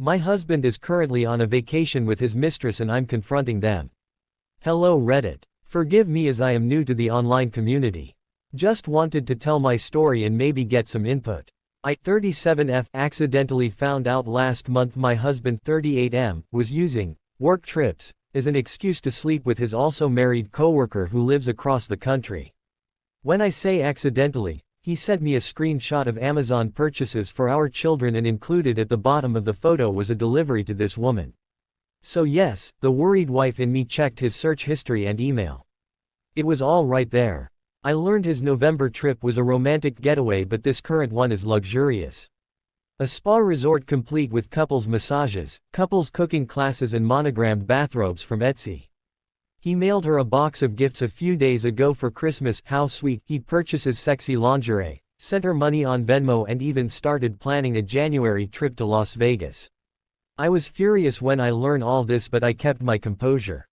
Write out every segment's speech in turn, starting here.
My husband is currently on a vacation with his mistress and I'm confronting them. Hello Reddit. Forgive me as I am new to the online community. Just wanted to tell my story and maybe get some input. I, 37F, accidentally found out last month my husband, 38M, was using work trips as an excuse to sleep with his also married coworker who lives across the country. When I say accidentally, he sent me a screenshot of Amazon purchases for our children and included at the bottom of the photo was a delivery to this woman. So yes, the worried wife in me checked his search history and email. It was all right there. I learned his November trip was a romantic getaway, but this current one is luxurious. A spa resort complete with couples massages, couples cooking classes and monogrammed bathrobes from Etsy. He mailed her a box of gifts a few days ago for Christmas. How sweet. He purchases sexy lingerie, sent her money on Venmo and even started planning a January trip to Las Vegas. I was furious when I learned all this, but I kept my composure.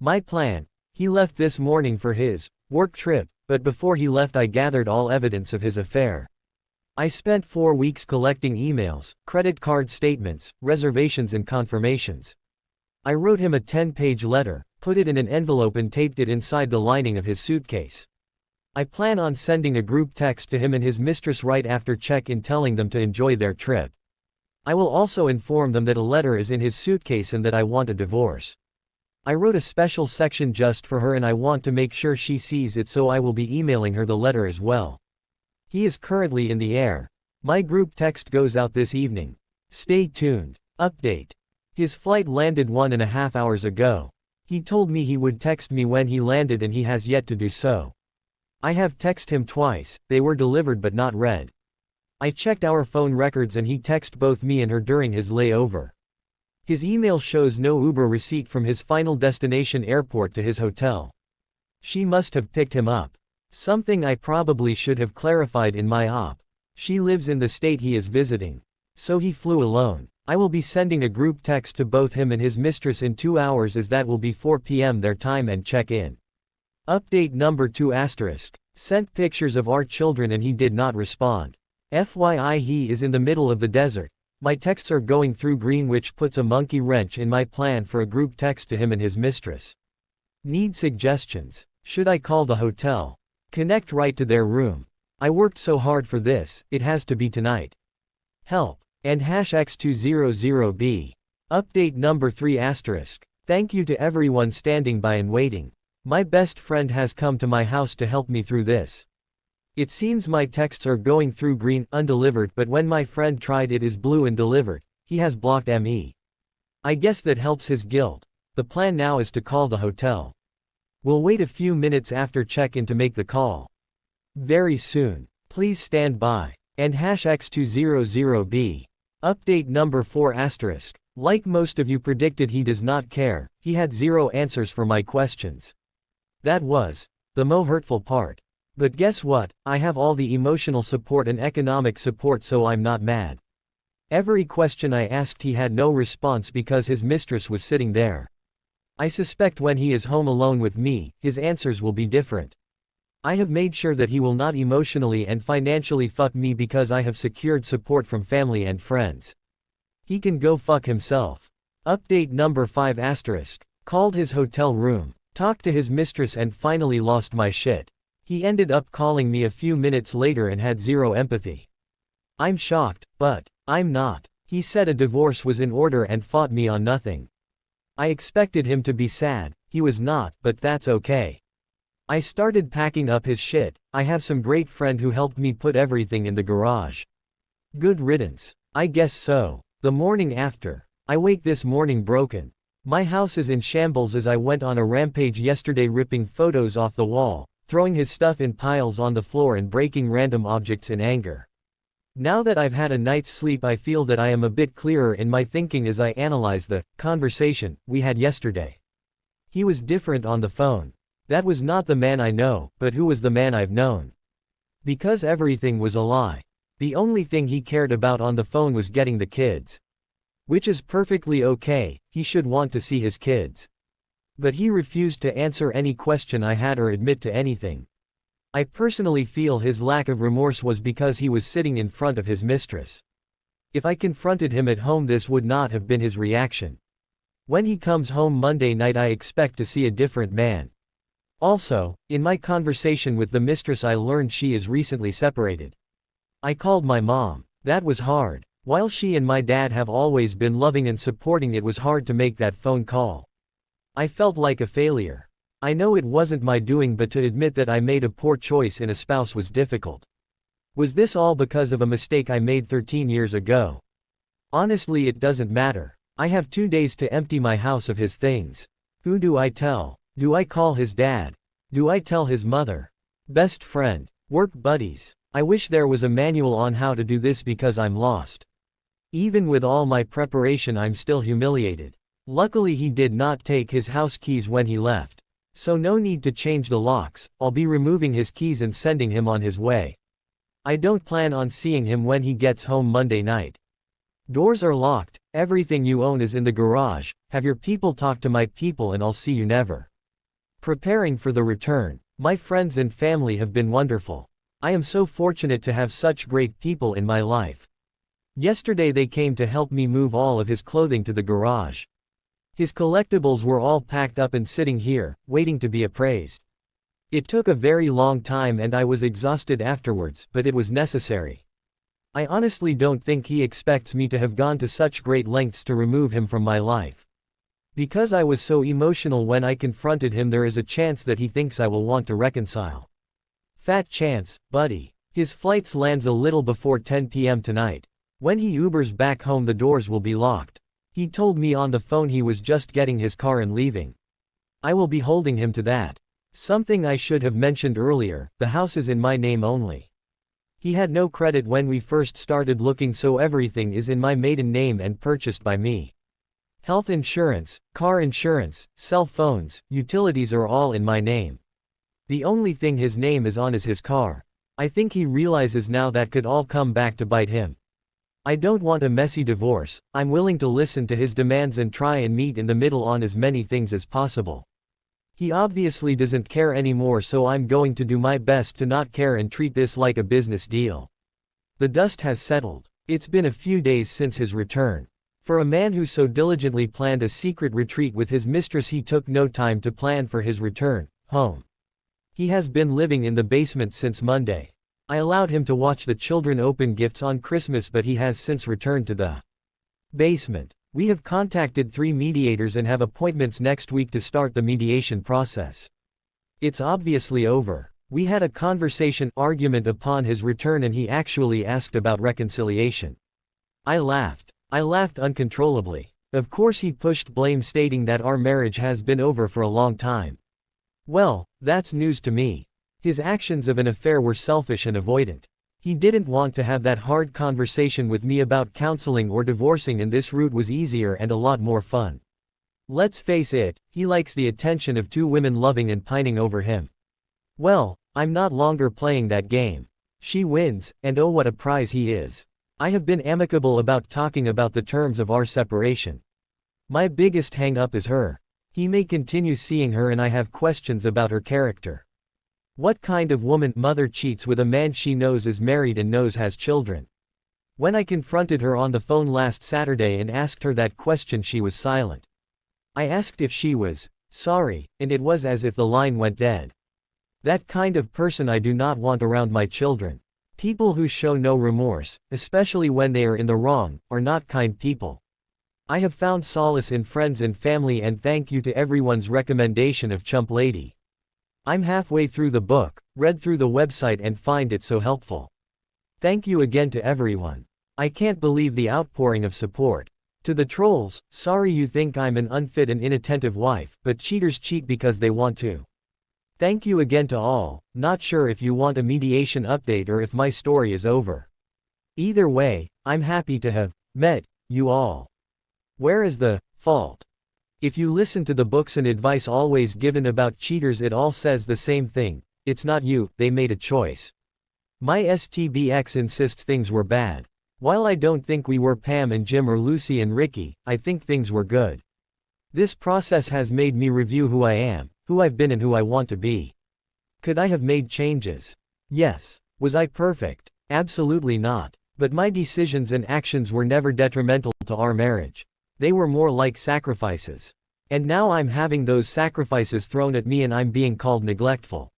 My plan: he left this morning for his work trip, but before he left I gathered all evidence of his affair. I spent 4 weeks collecting emails, credit card statements, reservations and confirmations. I wrote him a 10-page letter, put it in an envelope and taped it inside the lining of his suitcase. I plan on sending a group text to him and his mistress right after check-in telling them to enjoy their trip. I will also inform them that a letter is in his suitcase and that I want a divorce. I wrote a special section just for her and I want to make sure she sees it, so I will be emailing her the letter as well. He is currently in the air. My group text goes out this evening. Stay tuned. Update. His flight landed 1.5 hours ago. He told me he would text me when he landed and he has yet to do so. I have texted him twice, they were delivered but not read. I checked our phone records and he texted both me and her during his layover. His email shows no Uber receipt from his final destination airport to his hotel. She must have picked him up. Something I probably should have clarified in my op. She lives in the state he is visiting. So he flew alone. I will be sending a group text to both him and his mistress in 2 hours, as that will be 4 p.m. their time, and check in. Update number 2 asterisk. Sent pictures of our children and he did not respond. FYI, he is in the middle of the desert. My texts are going through green, which puts a monkey wrench in my plan for a group text to him and his mistress. Need suggestions. Should I call the hotel? Connect right to their room? I worked so hard for this, it has to be tonight. Help. And #X200B. Update number 3 asterisk. Thank you to everyone standing by and waiting. My best friend has come to my house to help me through this. It seems my texts are going through green, undelivered, but when my friend tried it is blue and delivered. He has blocked me. I guess that helps his guilt. The plan now is to call the hotel. We'll wait a few minutes after check-in to make the call. Very soon. Please stand by. And #X200B. Update number 4 asterisk. Like most of you predicted, he does not care. He had 0 answers for my questions. That was the most hurtful part. But guess what? I have all the emotional support and economic support, so I'm not mad. Every question I asked he had no response because his mistress was sitting there. I suspect when he is home alone with me, his answers will be different. I have made sure that he will not emotionally and financially fuck me because I have secured support from family and friends. He can go fuck himself. Update number 5 asterisk. Called his hotel room, talked to his mistress and finally lost my shit. He ended up calling me a few minutes later and had 0 empathy. I'm shocked, but I'm not. He said a divorce was in order and fought me on nothing. I expected him to be sad. He was not, but that's okay. I started packing up his shit. I have some great friend who helped me put everything in the garage. Good riddance. I guess so. The morning after. I wake this morning broken. My house is in shambles as I went on a rampage yesterday, ripping photos off the wall, throwing his stuff in piles on the floor and breaking random objects in anger. Now that I've had a night's sleep, I feel that I am a bit clearer in my thinking as I analyze the conversation we had yesterday. He was different on the phone. That was not the man I know, but who was the man I've known? Because everything was a lie. The only thing he cared about on the phone was getting the kids. Which is perfectly okay, he should want to see his kids. But he refused to answer any question I had or admit to anything. I personally feel his lack of remorse was because he was sitting in front of his mistress. If I confronted him at home, this would not have been his reaction. When he comes home Monday night, I expect to see a different man. Also, in my conversation with the mistress, I learned she is recently separated. I called my mom. That was hard. While she and my dad have always been loving and supporting, it was hard to make that phone call. I felt like a failure. I know it wasn't my doing, but to admit that I made a poor choice in a spouse was difficult. Was this all because of a mistake I made 13 years ago? Honestly, it doesn't matter. I have 2 days to empty my house of his things. Who do I tell? Do I call his dad? Do I tell his mother? Best friend? Work buddies? I wish there was a manual on how to do this because I'm lost. Even with all my preparation, I'm still humiliated. Luckily, he did not take his house keys when he left. So no need to change the locks. I'll be removing his keys and sending him on his way. I don't plan on seeing him when he gets home Monday night. Doors are locked, everything you own is in the garage. Have your people talk to my people and I'll see you never. Preparing for the return. My friends and family have been wonderful. I am so fortunate to have such great people in my life. Yesterday they came to help me move all of his clothing to the garage. His collectibles were all packed up and sitting here, waiting to be appraised. It took a very long time and I was exhausted afterwards, but it was necessary. I honestly don't think he expects me to have gone to such great lengths to remove him from my life. Because I was so emotional when I confronted him, there is a chance that he thinks I will want to reconcile. Fat chance, buddy. His flights lands a little before 10 p.m. tonight. When he Ubers back home, the doors will be locked. He told me on the phone he was just getting his car and leaving. I will be holding him to that. Something I should have mentioned earlier, the house is in my name only. He had no credit when we first started looking, so everything is in my maiden name and purchased by me. Health insurance, car insurance, cell phones, utilities are all in my name. The only thing his name is on is his car. I think he realizes now that could all come back to bite him. I don't want a messy divorce. I'm willing to listen to his demands and try and meet in the middle on as many things as possible. He obviously doesn't care anymore, so I'm going to do my best to not care and treat this like a business deal. The dust has settled. It's been a few days since his return. For a man who so diligently planned a secret retreat with his mistress, he took no time to plan for his return home. He has been living in the basement since Monday. I allowed him to watch the children open gifts on Christmas, but he has since returned to the basement. We have contacted 3 mediators and have appointments next week to start the mediation process. It's obviously over. We had a conversation argument upon his return and he actually asked about reconciliation. I laughed. I laughed uncontrollably. Of course he pushed blame, stating that our marriage has been over for a long time. Well, that's news to me. His actions of an affair were selfish and avoidant. He didn't want to have that hard conversation with me about counseling or divorcing, and this route was easier and a lot more fun. Let's face it, he likes the attention of 2 women loving and pining over him. Well, I'm not longer playing that game. She wins, and oh what a prize he is. I have been amicable about talking about the terms of our separation. My biggest hang-up is her. He may continue seeing her and I have questions about her character. What kind of woman mother cheats with a man she knows is married and knows has children? When I confronted her on the phone last Saturday and asked her that question, she was silent. I asked if she was sorry, and it was as if the line went dead. That kind of person I do not want around my children. People who show no remorse, especially when they are in the wrong, are not kind people. I have found solace in friends and family, and thank you to everyone's recommendation of Chump Lady. I'm halfway through the book, read through the website and find it so helpful. Thank you again to everyone. I can't believe the outpouring of support. To the trolls, sorry you think I'm an unfit and inattentive wife, but cheaters cheat because they want to. Thank you again to all. Not sure if you want a mediation update or if my story is over. Either way, I'm happy to have met you all. Where is the fault? If you listen to the books and advice always given about cheaters, it all says the same thing. It's not you, they made a choice. My STBX insists things were bad. While I don't think we were Pam and Jim or Lucy and Ricky, I think things were good. This process has made me review who I am, who I've been and who I want to be. Could I have made changes? Yes. Was I perfect? Absolutely not. But my decisions and actions were never detrimental to our marriage. They were more like sacrifices. And now I'm having those sacrifices thrown at me and I'm being called neglectful.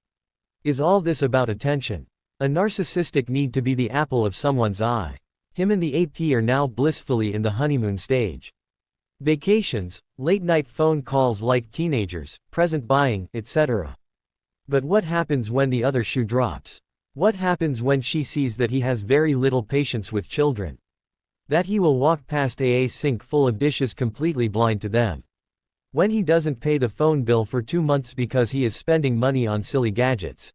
Is all this about attention? A narcissistic need to be the apple of someone's eye. Him and the AP are now blissfully in the honeymoon stage. Vacations, late-night phone calls like teenagers, present buying, etc. But what happens when the other shoe drops? What happens when she sees that he has very little patience with children? That he will walk past a sink full of dishes completely blind to them. When he doesn't pay the phone bill for 2 months because he is spending money on silly gadgets.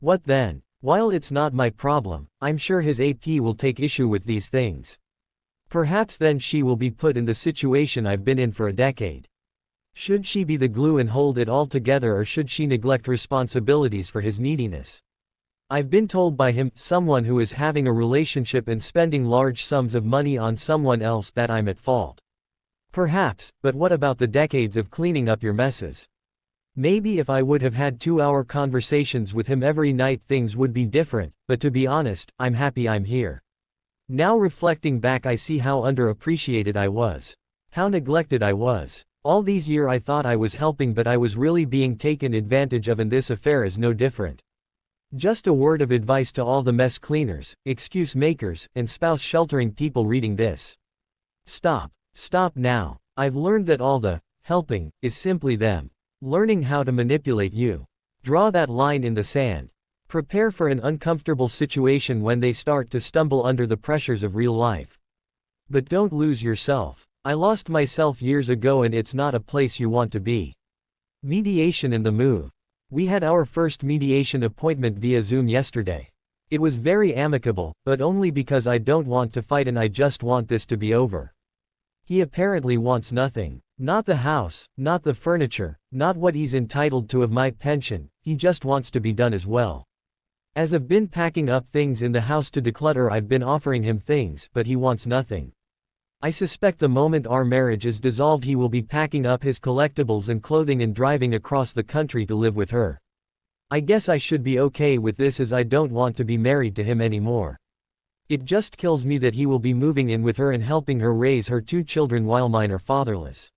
What then? While it's not my problem, I'm sure his AP will take issue with these things. Perhaps then she will be put in the situation I've been in for a decade. Should she be the glue and hold it all together, or should she neglect responsibilities for his neediness? I've been told by him, someone who is having a relationship and spending large sums of money on someone else, that I'm at fault. Perhaps, but what about the decades of cleaning up your messes? Maybe if I would have had 2-hour conversations with him every night things would be different, but to be honest, I'm happy I'm here. Now reflecting back, I see how underappreciated I was. How neglected I was. All these years I thought I was helping, but I was really being taken advantage of, and this affair is no different. Just a word of advice to all the mess cleaners, excuse makers, and spouse sheltering people reading this. Stop. Stop now. I've learned that all the helping is simply them learning how to manipulate you. Draw that line in the sand. Prepare for an uncomfortable situation when they start to stumble under the pressures of real life. But don't lose yourself. I lost myself years ago, and it's not a place you want to be. Mediation in the move. We had our first mediation appointment via Zoom yesterday. It was very amicable, but only because I don't want to fight and I just want this to be over. He apparently wants nothing. Not the house, not the furniture, not what he's entitled to of my pension, he just wants to be done as well. As I've been packing up things in the house to declutter, I've been offering him things, but he wants nothing. I suspect the moment our marriage is dissolved, he will be packing up his collectibles and clothing and driving across the country to live with her. I guess I should be okay with this, as I don't want to be married to him anymore. It just kills me that he will be moving in with her and helping her raise her 2 children while mine are fatherless.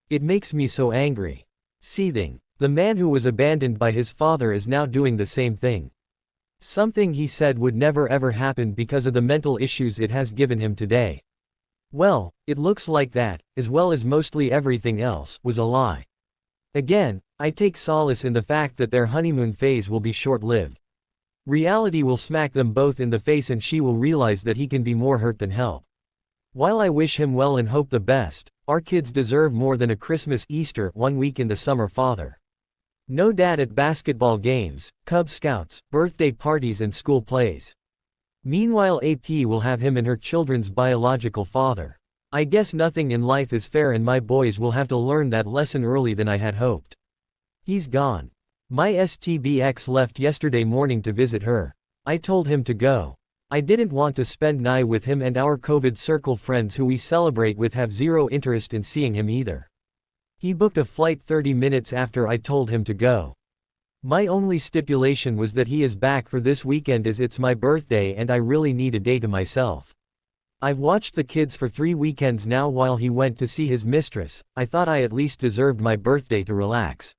It makes me so angry. Seething. The man who was abandoned by his father is now doing the same thing. Something he said would never ever happen because of the mental issues it has given him today. Well, it looks like that, as well as mostly everything else, was a lie. Again, I take solace in the fact that their honeymoon phase will be short-lived. Reality will smack them both in the face, and she will realize that he can be more hurt than help. While I wish him well and hope the best, our kids deserve more than a Christmas, Easter, 1 week in the summer father. No dad at basketball games, Cub Scouts, birthday parties and school plays. Meanwhile AP will have him and her children's biological father. I guess nothing in life is fair, and my boys will have to learn that lesson early than I had hoped. He's gone. My STBX left yesterday morning to visit her. I told him to go. I didn't want to spend night with him, and our COVID circle friends who we celebrate with have zero interest in seeing him either. He booked a flight 30 minutes after I told him to go. My only stipulation was that he is back for this weekend, as it's my birthday and I really need a day to myself. I've watched the kids for 3 weekends now while he went to see his mistress. I thought I at least deserved my birthday to relax.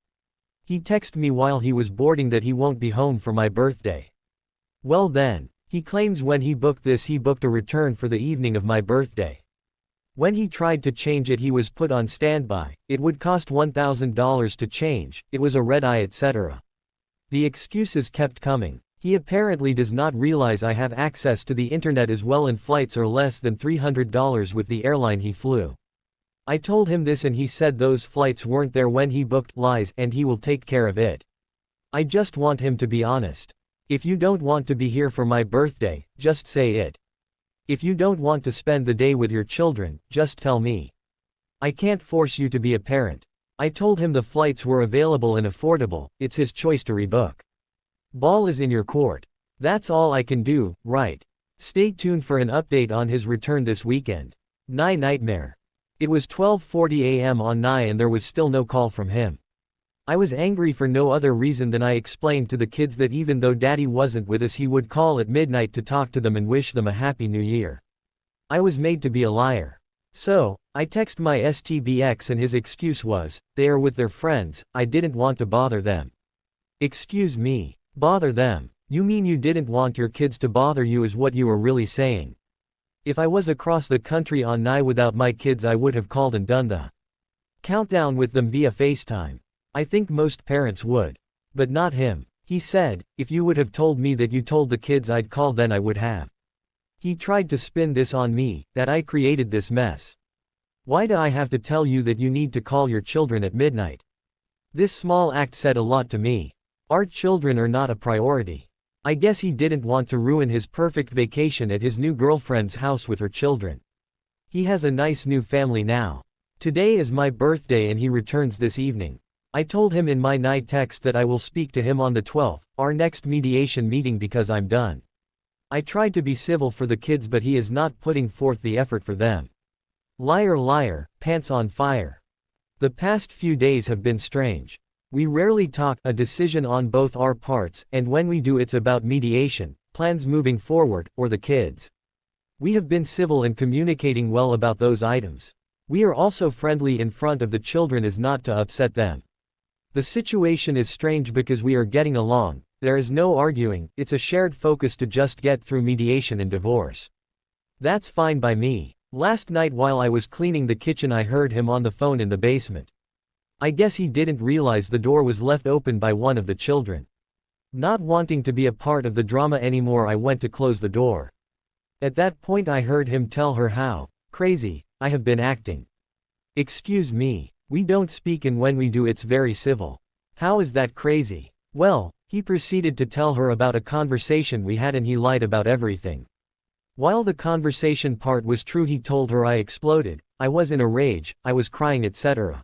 He texted me while he was boarding that he won't be home for my birthday. Well then, he claims when he booked this, he booked a return for the evening of my birthday. When he tried to change it, he was put on standby. It would cost $1,000 to change, it was a red eye, etc. The excuses kept coming. He apparently does not realize I have access to the internet as well, and flights are less than $300 with the airline he flew. I told him this and he said those flights weren't there when he booked. Lies, and he will take care of it. I just want him to be honest. If you don't want to be here for my birthday, just say it. If you don't want to spend the day with your children, just tell me. I can't force you to be a parent. I told him the flights were available and affordable, it's his choice to rebook. Ball is in your court. That's all I can do, right? Stay tuned for an update on his return this weekend. Nightmare. It was 12:40 a.m. on 9 and there was still no call from him. I was angry for no other reason than I explained to the kids that even though daddy wasn't with us he would call at midnight to talk to them and wish them a happy new year. I was made to be a liar. So, I text my STBX and his excuse was, they are with their friends, I didn't want to bother them. Excuse me. Bother them? You mean you didn't want your kids to bother you is what you were really saying. If I was across the country on night without my kids I would have called and done the countdown with them via FaceTime. I think most parents would. But not him. He said, if you would have told me that you told the kids I'd call then I would have. He tried to spin this on me, that I created this mess. Why do I have to tell you that you need to call your children at midnight? This small act said a lot to me. Our children are not a priority. I guess he didn't want to ruin his perfect vacation at his new girlfriend's house with her children. He has a nice new family now. Today is my birthday and he returns this evening. I told him in my night text that I will speak to him on the 12th, our next mediation meeting because I'm done. I tried to be civil for the kids but he is not putting forth the effort for them. Liar liar, pants on fire. The past few days have been strange. We rarely talk, a decision on both our parts, and when we do it's about mediation, plans moving forward, or the kids. We have been civil and communicating well about those items. We are also friendly in front of the children as not to upset them. The situation is strange because we are getting along, there is no arguing, it's a shared focus to just get through mediation and divorce. That's fine by me. Last night while I was cleaning the kitchen I heard him on the phone in the basement. I guess he didn't realize the door was left open by one of the children. Not wanting to be a part of the drama anymore I went to close the door. At that point I heard him tell her how crazy I have been acting. Excuse me, we don't speak and when we do it's very civil. How is that crazy? Well, he proceeded to tell her about a conversation we had and he lied about everything. While the conversation part was true he told her I exploded, I was in a rage, I was crying etc.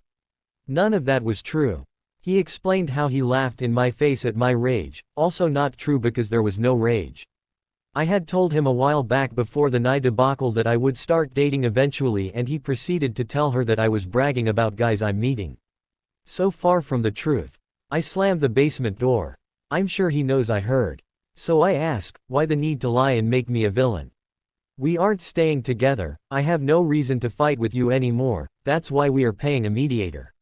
None of that was true. He explained how he laughed in my face at my rage, also not true because there was no rage. I had told him a while back before the night debacle that I would start dating eventually and he proceeded to tell her that I was bragging about guys I'm meeting. So far from the truth. I slammed the basement door. I'm sure he knows I heard. So I ask, why the need to lie and make me a villain? We aren't staying together, I have no reason to fight with you anymore, that's why we are paying a mediator.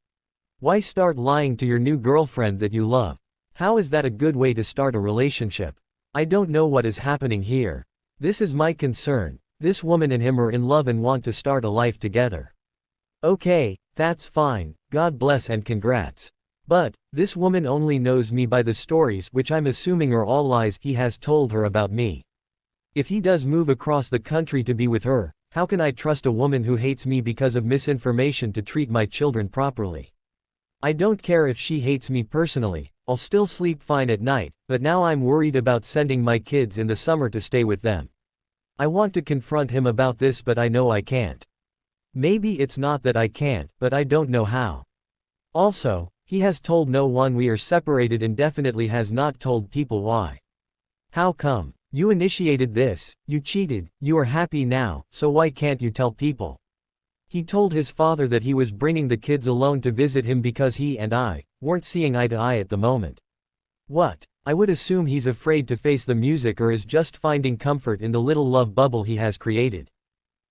Why start lying to your new girlfriend that you love? How is that a good way to start a relationship? I don't know what is happening here. This is my concern. This woman and him are in love and want to start a life together. Okay, that's fine, God bless and congrats. But, this woman only knows me by the stories which I'm assuming are all lies he has told her about me. If he does move across the country to be with her, how can I trust a woman who hates me because of misinformation to treat my children properly? I don't care if she hates me personally, I'll still sleep fine at night, but now I'm worried about sending my kids in the summer to stay with them. I want to confront him about this but I know I can't. Maybe it's not that I can't, but I don't know how. Also, he has told no one we are separated and definitely has not told people why. How come? You initiated this, you cheated, you are happy now, so why can't you tell people? He told his father that he was bringing the kids alone to visit him because he and I weren't seeing eye to eye at the moment. What? I would assume he's afraid to face the music or is just finding comfort in the little love bubble he has created.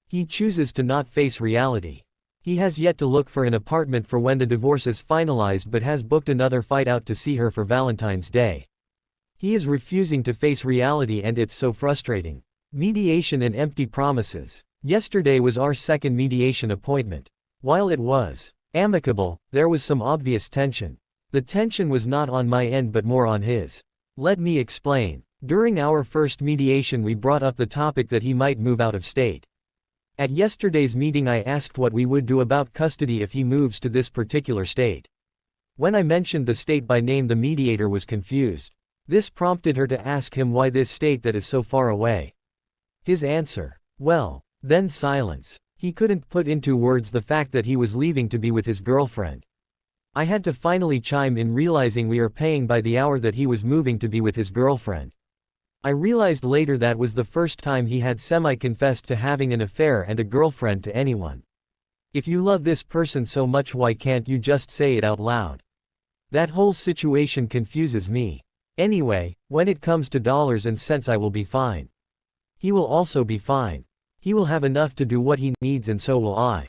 He chooses to not face reality. He has yet to look for an apartment for when the divorce is finalized but has booked another fight out to see her for Valentine's Day. He is refusing to face reality and it's so frustrating. Mediation and empty promises. Yesterday was our second mediation appointment. While it was amicable, there was some obvious tension. The tension was not on my end but more on his. Let me explain. During our first mediation we brought up the topic that he might move out of state. At yesterday's meeting I asked what we would do about custody if he moves to this particular state. When I mentioned the state by name the mediator was confused. This prompted her to ask him why this state that is so far away. His answer. Well. Then silence. He couldn't put into words the fact that he was leaving to be with his girlfriend. I had to finally chime in realizing we are paying by the hour that he was moving to be with his girlfriend. I realized later that was the first time he had semi-confessed to having an affair and a girlfriend to anyone. If you love this person so much why can't you just say it out loud? That whole situation confuses me. Anyway, when it comes to dollars and cents I will be fine. He will also be fine. He will have enough to do what he needs and so will I.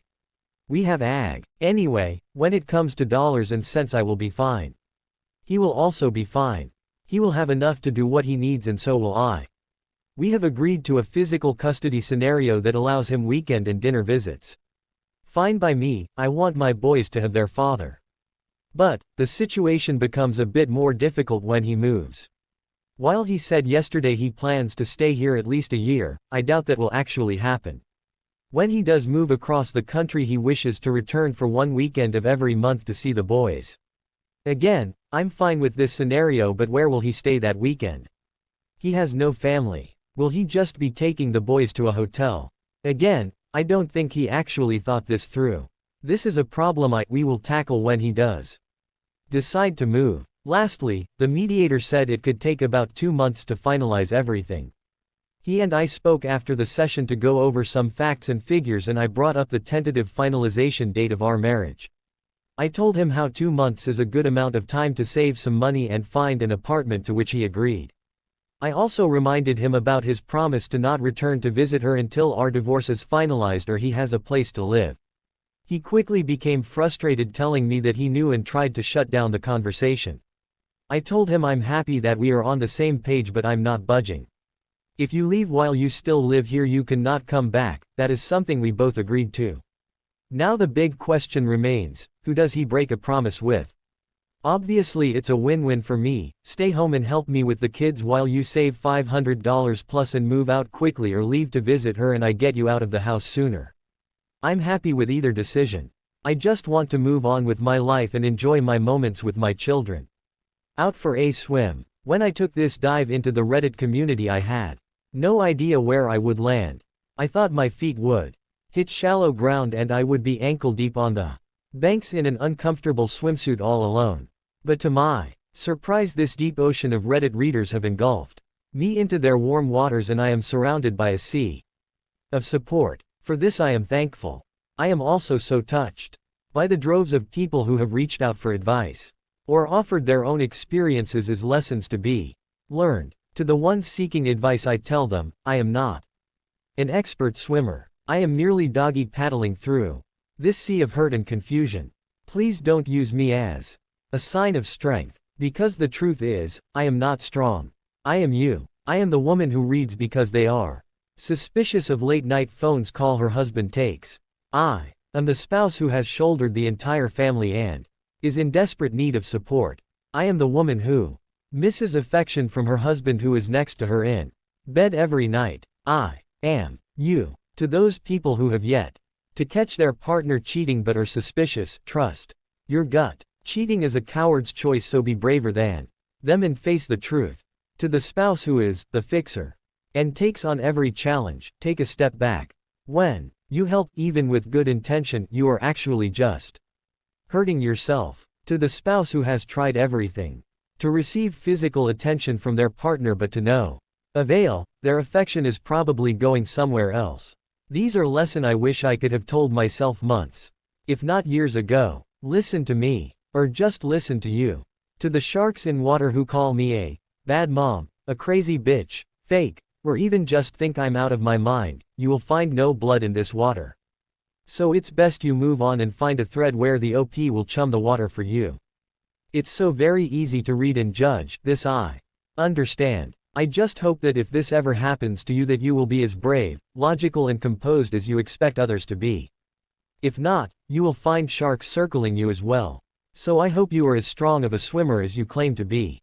We have ag. Anyway, when it comes to dollars and cents I will be fine. He will also be fine. He will have enough to do what he needs and so will I. We have agreed to a physical custody scenario that allows him weekend and dinner visits. Fine by me, I want my boys to have their father. But, the situation becomes a bit more difficult when he moves. While he said yesterday he plans to stay here at least a year, I doubt that will actually happen. When he does move across the country he wishes to return for one weekend of every month to see the boys. Again, I'm fine with this scenario, but where will he stay that weekend? He has no family. Will he just be taking the boys to a hotel? Again, I don't think he actually thought this through. This is a problem we will tackle when he does decide to move. Lastly, the mediator said it could take about 2 months to finalize everything. He and I spoke after the session to go over some facts and figures, and I brought up the tentative finalization date of our marriage. I told him how 2 months is a good amount of time to save some money and find an apartment, to which he agreed. I also reminded him about his promise to not return to visit her until our divorce is finalized or he has a place to live. He quickly became frustrated, telling me that he knew and tried to shut down the conversation. I told him I'm happy that we are on the same page, but I'm not budging. If you leave while you still live here you cannot come back, that is something we both agreed to. Now the big question remains, who does he break a promise with? Obviously it's a win-win for me. Stay home and help me with the kids while you save $500 plus and move out quickly, or leave to visit her and I get you out of the house sooner. I'm happy with either decision. I just want to move on with my life and enjoy my moments with my children. Out for a swim. When I took this dive into the Reddit community I had no idea where I would land. I thought my feet would hit shallow ground and I would be ankle deep on the banks in an uncomfortable swimsuit all alone. But to my surprise, this deep ocean of Reddit readers have engulfed me into their warm waters, and I am surrounded by a sea of support. For this I am thankful. I am also so touched by the droves of people who have reached out for advice or offered their own experiences as lessons to be learned. To the ones seeking advice I tell them, I am not an expert swimmer. I am merely doggy paddling through this sea of hurt and confusion. Please don't use me as a sign of strength, because the truth is, I am not strong. I am you. I am the woman who reads because they are suspicious of late-night phones call her husband takes. I am the spouse who has shouldered the entire family and is in desperate need of support. I am the woman who misses affection from her husband who is next to her in bed every night. I am you. To those people who have yet to catch their partner cheating but are suspicious, trust your gut. Cheating is a coward's choice, so be braver than them and face the truth. To the spouse who is the fixer and takes on every challenge, take a step back. When you help, even with good intention, you are actually just hurting yourself. To the spouse who has tried everything to receive physical attention from their partner but to no avail, their affection is probably going somewhere else. These are lessons I wish I could have told myself months, if not years ago. Listen to me, or just listen to you. To the sharks in water who call me a bad mom, a crazy bitch, fake, or even just think I'm out of my mind, you will find no blood in this water. So it's best you move on and find a thread where the OP will chum the water for you. It's so very easy to read and judge, this I understand. I just hope that if this ever happens to you that you will be as brave, logical and composed as you expect others to be. If not, you will find sharks circling you as well. So I hope you are as strong of a swimmer as you claim to be.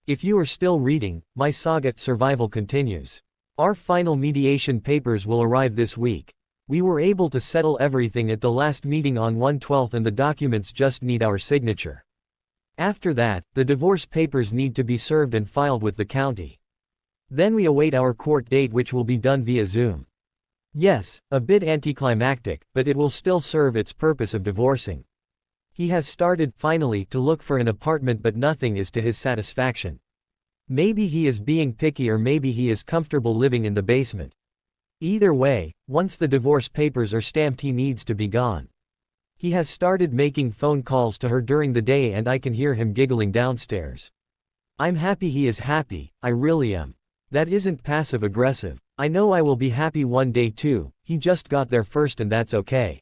If you are still reading, my saga survival continues. Our final mediation papers will arrive this week. We were able to settle everything at the last meeting on 1/12 and the documents just need our signature. After that, the divorce papers need to be served and filed with the county. Then we await our court date, which will be done via Zoom. Yes, a bit anticlimactic, but it will still serve its purpose of divorcing. He has started, finally, to look for an apartment, but nothing is to his satisfaction. Maybe he is being picky, or maybe he is comfortable living in the basement. Either way, once the divorce papers are stamped he needs to be gone. He has started making phone calls to her during the day and I can hear him giggling downstairs. I'm happy he is happy, I really am. That isn't passive-aggressive. I know I will be happy one day too, he just got there first and that's okay.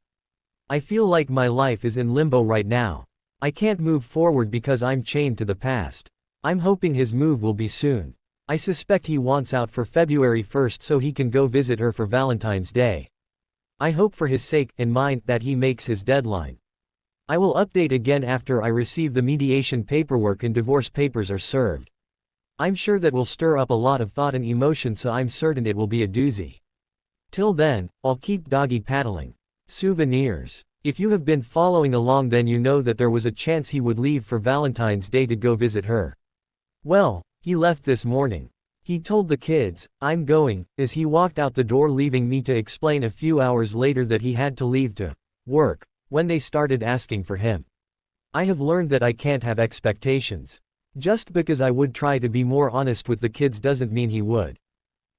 I feel like my life is in limbo right now. I can't move forward because I'm chained to the past. I'm hoping his move will be soon. I suspect he wants out for February 1st so he can go visit her for Valentine's Day. I hope for his sake, and mine, that he makes his deadline. I will update again after I receive the mediation paperwork and divorce papers are served. I'm sure that will stir up a lot of thought and emotion, so I'm certain it will be a doozy. Till then, I'll keep doggy paddling. Souvenirs. If you have been following along, then you know that there was a chance he would leave for Valentine's Day to go visit her. Well, he left this morning. He told the kids, "I'm going," as he walked out the door, leaving me to explain a few hours later that he had to leave to work, when they started asking for him. I have learned that I can't have expectations. Just because I would try to be more honest with the kids doesn't mean he would.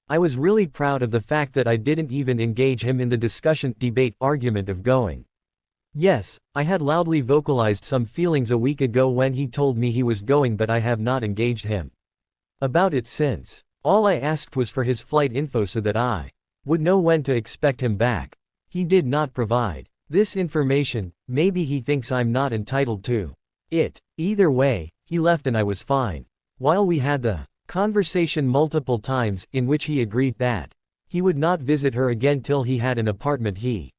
I was really proud of the fact that I didn't even engage him in the discussion, debate, argument of going. Yes, I had loudly vocalized some feelings a week ago when he told me he was going, but I have not engaged him about it since. All I asked was for his flight info so that I would know when to expect him back. He did not provide this information. Maybe he thinks I'm not entitled to it. Either way, he left and I was fine. While we had the conversation multiple times, in which he agreed that he would not visit her again till he had an apartment, he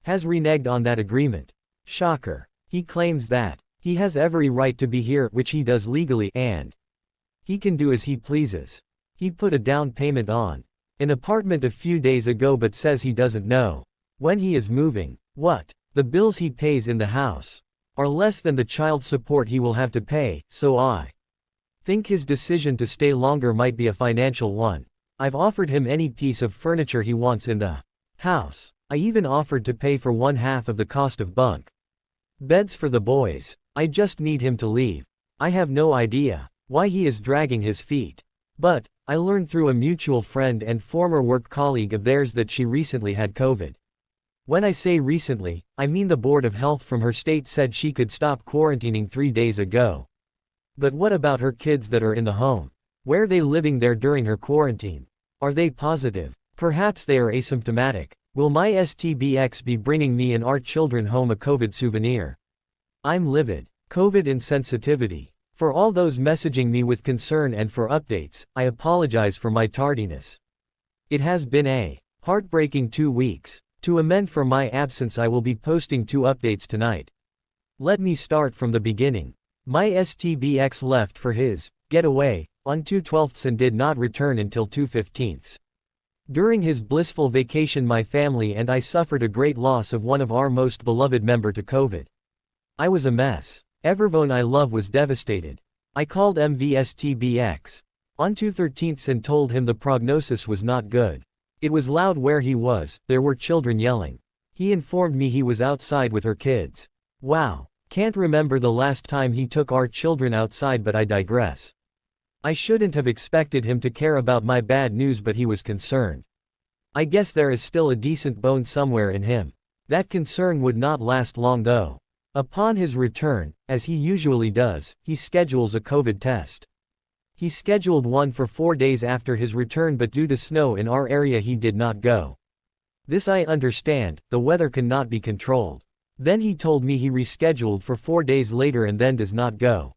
has reneged on that agreement. Shocker. He claims that he has every right to be here, which he does legally, and he can do as he pleases. He put a down payment on an apartment a few days ago but says he doesn't know when he is moving. What? The bills he pays in the house are less than the child support he will have to pay, so I think his decision to stay longer might be a financial one. I've offered him any piece of furniture he wants in the house. I even offered to pay for 1/2 of the cost of bunk beds for the boys. I just need him to leave. I have no idea why he is dragging his feet. But I learned through a mutual friend and former work colleague of theirs that she recently had COVID. When I say recently, I mean the Board of Health from her state said she could stop quarantining 3 days ago. But what about her kids that are in the home? Where are they living there during her quarantine? Are they positive? Perhaps they are asymptomatic. Will my STBX be bringing me and our children home a COVID souvenir? I'm livid. COVID insensitivity. For all those messaging me with concern and for updates, I apologize for my tardiness. It has been a heartbreaking 2 weeks. To amend for my absence, I will be posting 2 updates tonight. Let me start from the beginning. My STBX left for his getaway on 2/12 and did not return until 2/15. During his blissful vacation, my family and I suffered a great loss of one of our most beloved member to COVID. I was a mess. Everyone I love was devastated. I called MVSTBX on 2/13 and told him the prognosis was not good. It was loud where he was, there were children yelling. He informed me he was outside with her kids. Wow. Can't remember the last time he took our children outside, but I digress. I shouldn't have expected him to care about my bad news, but he was concerned. I guess there is still a decent bone somewhere in him. That concern would not last long though. Upon his return, as he usually does, he schedules a COVID test. He scheduled one for 4 days after his return, but due to snow in our area he did not go. This I understand, the weather cannot be controlled. Then he told me he rescheduled for 4 days later and then does not go.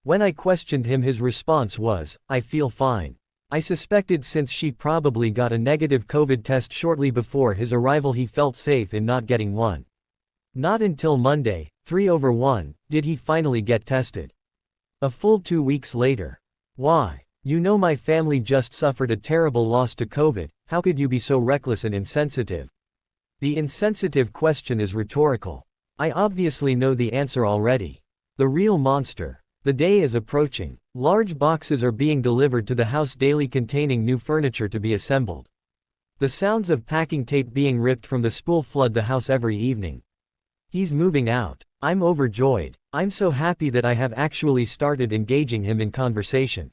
When I questioned him, his response was, "I feel fine." I suspected since she probably got a negative COVID test shortly before his arrival he felt safe in not getting one. Not until Monday, 3/1, did he finally get tested. A full 2 weeks later. Why? You know my family just suffered a terrible loss to COVID, how could you be so reckless and insensitive? The insensitive question is rhetorical. I obviously know the answer already. The real monster. The day is approaching. Large boxes are being delivered to the house daily containing new furniture to be assembled. The sounds of packing tape being ripped from the spool flood the house every evening. He's moving out. I'm overjoyed. I'm so happy that I have actually started engaging him in conversation.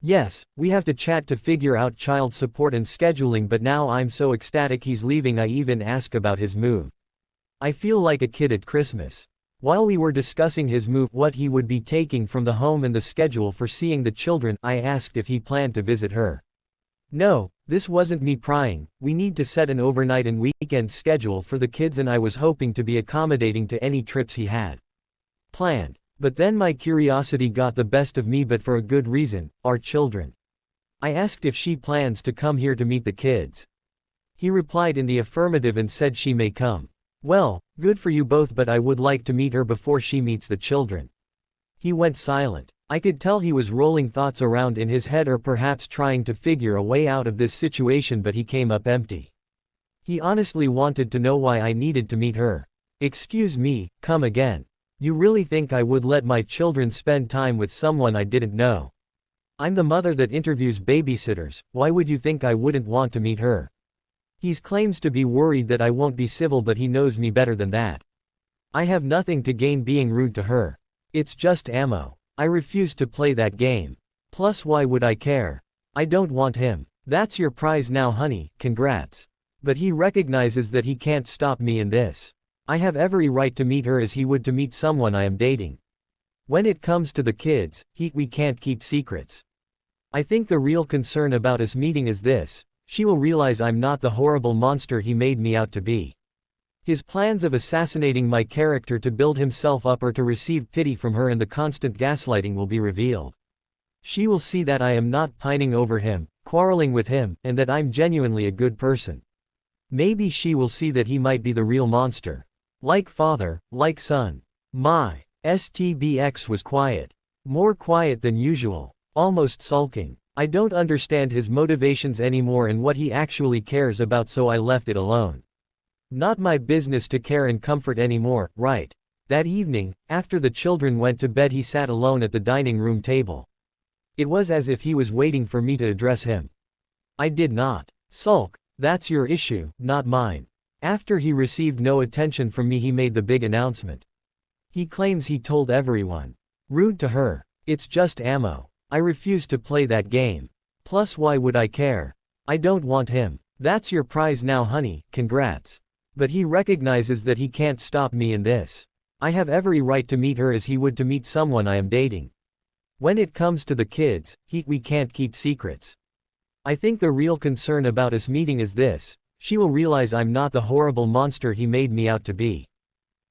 Yes, we have to chat to figure out child support and scheduling, but now I'm so ecstatic he's leaving I even ask about his move. I feel like a kid at Christmas. While we were discussing his move, what he would be taking from the home and the schedule for seeing the children, I asked if he planned to visit her. No, this wasn't me prying. We need to set an overnight and weekend schedule for the kids and I was hoping to be accommodating to any trips he had planned. But then my curiosity got the best of me, but for a good reason, our children. I asked if she plans to come here to meet the kids. He replied in the affirmative and said she may come. Well, good for you both, but I would like to meet her before she meets the children. He went silent. I could tell he was rolling thoughts around in his head or perhaps trying to figure a way out of this situation, but he came up empty. He honestly wanted to know why I needed to meet her. Excuse me, come again. You really think I would let my children spend time with someone I didn't know? I'm the mother that interviews babysitters, why would you think I wouldn't want to meet her? He claims to be worried that I won't be civil, but he knows me better than that. I have nothing to gain being rude to her. It's just ammo. I refuse to play that game. Plus, why would I care? I don't want him. That's your prize now, honey, congrats. But he recognizes that he can't stop me in this. I have every right to meet her as he would to meet someone I am dating. When it comes to the kids, we can't keep secrets. I think the real concern about us meeting is this: she will realize I'm not the horrible monster he made me out to be. His plans of assassinating my character to build himself up or to receive pity from her and the constant gaslighting will be revealed. She will see that I am not pining over him, quarreling with him, and that I'm genuinely a good person. Maybe she will see that he might be the real monster. Like father, like son. My STBX was quiet. More quiet than usual. Almost sulking. I don't understand his motivations anymore and what he actually cares about, so I left it alone. Not my business to care and comfort anymore, right? That evening, after the children went to bed, he sat alone at the dining room table. It was as if he was waiting for me to address him. I did not sulk. That's your issue, not mine. After he received no attention from me, he made the big announcement. He claims he told everyone. Rude to her. It's just ammo. I refuse to play that game. Plus, why would I care? I don't want him. That's your prize now, honey, congrats. But he recognizes that he can't stop me in this. I have every right to meet her as he would to meet someone I am dating. When it comes to the kids, we can't keep secrets. I think the real concern about us meeting is this: she will realize I'm not the horrible monster he made me out to be.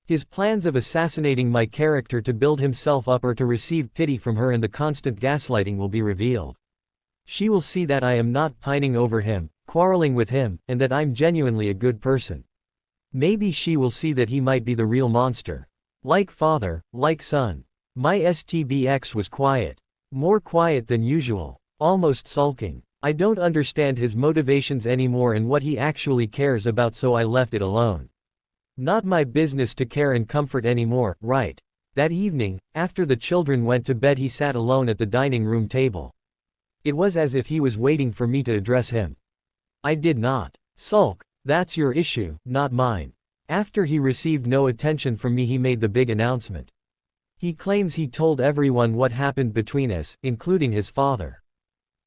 His plans of assassinating my character to build himself up or to receive pity from her and the constant gaslighting will be revealed. She will see that I am not pining over him, quarreling with him, and that I'm genuinely a good person. Maybe she will see that he might be the real monster. Like father, like son. My STBX was quiet. More quiet than usual. Almost sulking. I don't understand his motivations anymore and what he actually cares about, so I left it alone. Not my business to care and comfort anymore, right? That evening, after the children went to bed, he sat alone at the dining room table. It was as if he was waiting for me to address him. I did not sulk. That's your issue, not mine. After he received no attention from me, he made the big announcement. He claims he told everyone what happened between us, including his father.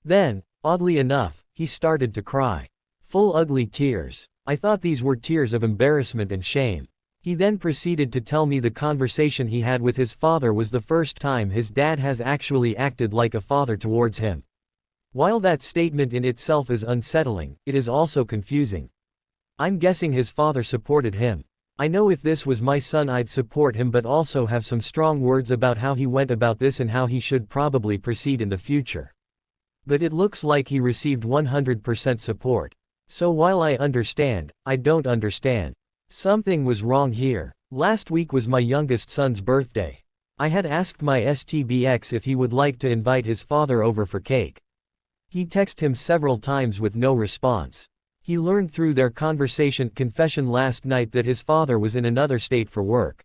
Then, oddly enough, he started to cry. Full ugly tears. I thought these were tears of embarrassment and shame. He then proceeded to tell me the conversation he had with his father was the first time his dad has actually acted like a father towards him. While that statement in itself is unsettling, it is also confusing. I'm guessing his father supported him. I know if this was my son I'd support him, but also have some strong words about how he went about this and how he should probably proceed in the future. But it looks like he received 100% support. So while I understand, I don't understand. Something was wrong here. Last week was my youngest son's birthday. I had asked my STBX if he would like to invite his father over for cake. He texted him several times with no response. He learned through their confession last night that his father was in another state for work.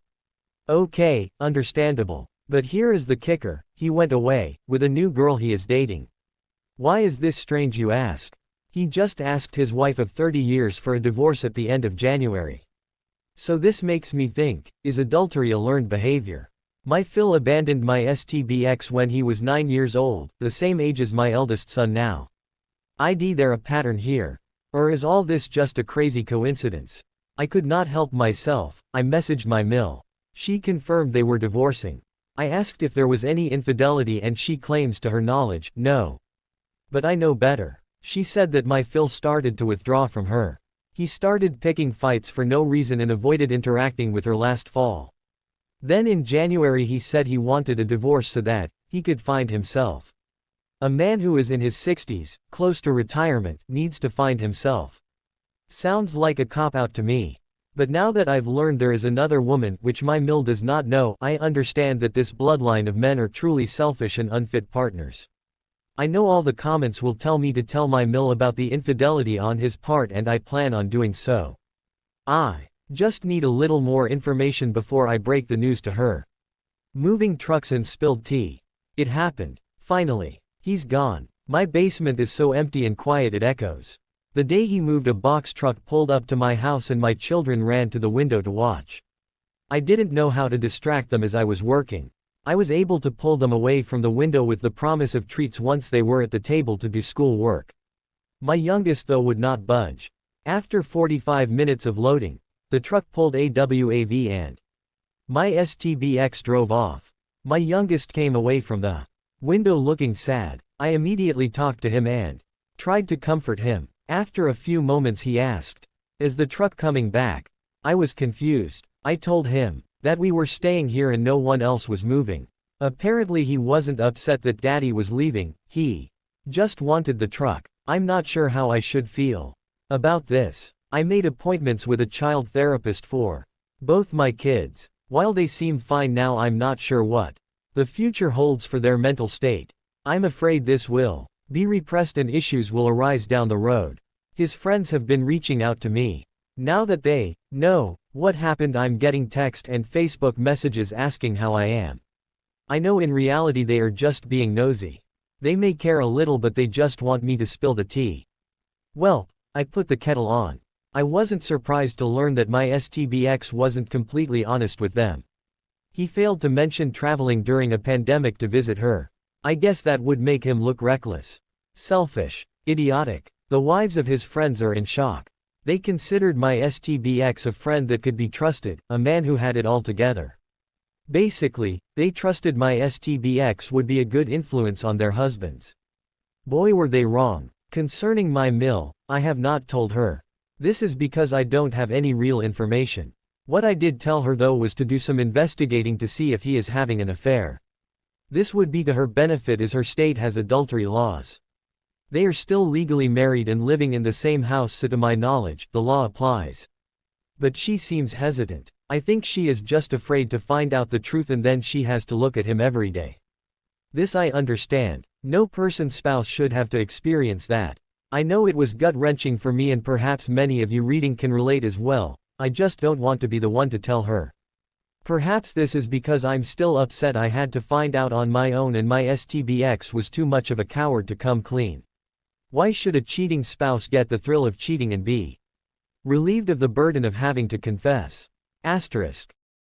Okay, understandable. But here is the kicker: he went away, with a new girl he is dating. Why is this strange, you ask? He just asked his wife of 30 years for a divorce at the end of January. So this makes me think, is adultery a learned behavior? My Phil abandoned my STBX when he was 9 years old, the same age as my eldest son now. Is there a pattern here? Or is all this just a crazy coincidence? I could not help myself, I messaged my mill. She confirmed they were divorcing. I asked if there was any infidelity and she claims to her knowledge, no. But I know better. She said that my Phil started to withdraw from her. He started picking fights for no reason and avoided interacting with her last fall. Then in January he said he wanted a divorce so that he could find himself. A man who is in his 60s, close to retirement, needs to find himself. Sounds like a cop-out to me. But now that I've learned there is another woman, which my mill does not know, I understand that this bloodline of men are truly selfish and unfit partners. I know all the comments will tell me to tell my mill about the infidelity on his part and I plan on doing so. I just need a little more information before I break the news to her. Moving trucks and spilled tea. It happened. Finally. He's gone. My basement is so empty and quiet it echoes. The day he moved, a box truck pulled up to my house and my children ran to the window to watch. I didn't know how to distract them as I was working. I was able to pull them away from the window with the promise of treats once they were at the table to do school work. My youngest though would not budge. After 45 minutes of loading, the truck pulled AWAV and my STBX drove off. My youngest came away from the window looking sad. I immediately talked to him and tried to comfort him. After a few moments he asked, "Is the truck coming back?" I was confused. I told him that we were staying here and no one else was moving. Apparently he wasn't upset that Daddy was leaving, he just wanted the truck. I'm not sure how I should feel about this. I made appointments with a child therapist for both my kids. While they seem fine now, I'm not sure what the future holds for their mental state. I'm afraid this will be repressed and issues will arise down the road. His friends have been reaching out to me. Now that they know what happened, I'm getting text and Facebook messages asking how I am. I know in reality they are just being nosy. They may care a little but they just want me to spill the tea. Well, I put the kettle on. I wasn't surprised to learn that my STBX wasn't completely honest with them. He failed to mention traveling during a pandemic to visit her. I guess that would make him look reckless. Selfish. Idiotic. The wives of his friends are in shock. They considered my STBX a friend that could be trusted, a man who had it all together. Basically, they trusted my STBX would be a good influence on their husbands. Boy were they wrong. Concerning my mill, I have not told her. This is because I don't have any real information. What I did tell her though was to do some investigating to see if he is having an affair. This would be to her benefit as her state has adultery laws. They are still legally married and living in the same house, so to my knowledge, the law applies. But she seems hesitant. I think she is just afraid to find out the truth and then she has to look at him every day. This I understand. No person's spouse should have to experience that. I know it was gut-wrenching for me and perhaps many of you reading can relate as well. I just don't want to be the one to tell her. Perhaps this is because I'm still upset I had to find out on my own and my STBX was too much of a coward to come clean. Why should a cheating spouse get the thrill of cheating and be relieved of the burden of having to confess? Asterisk.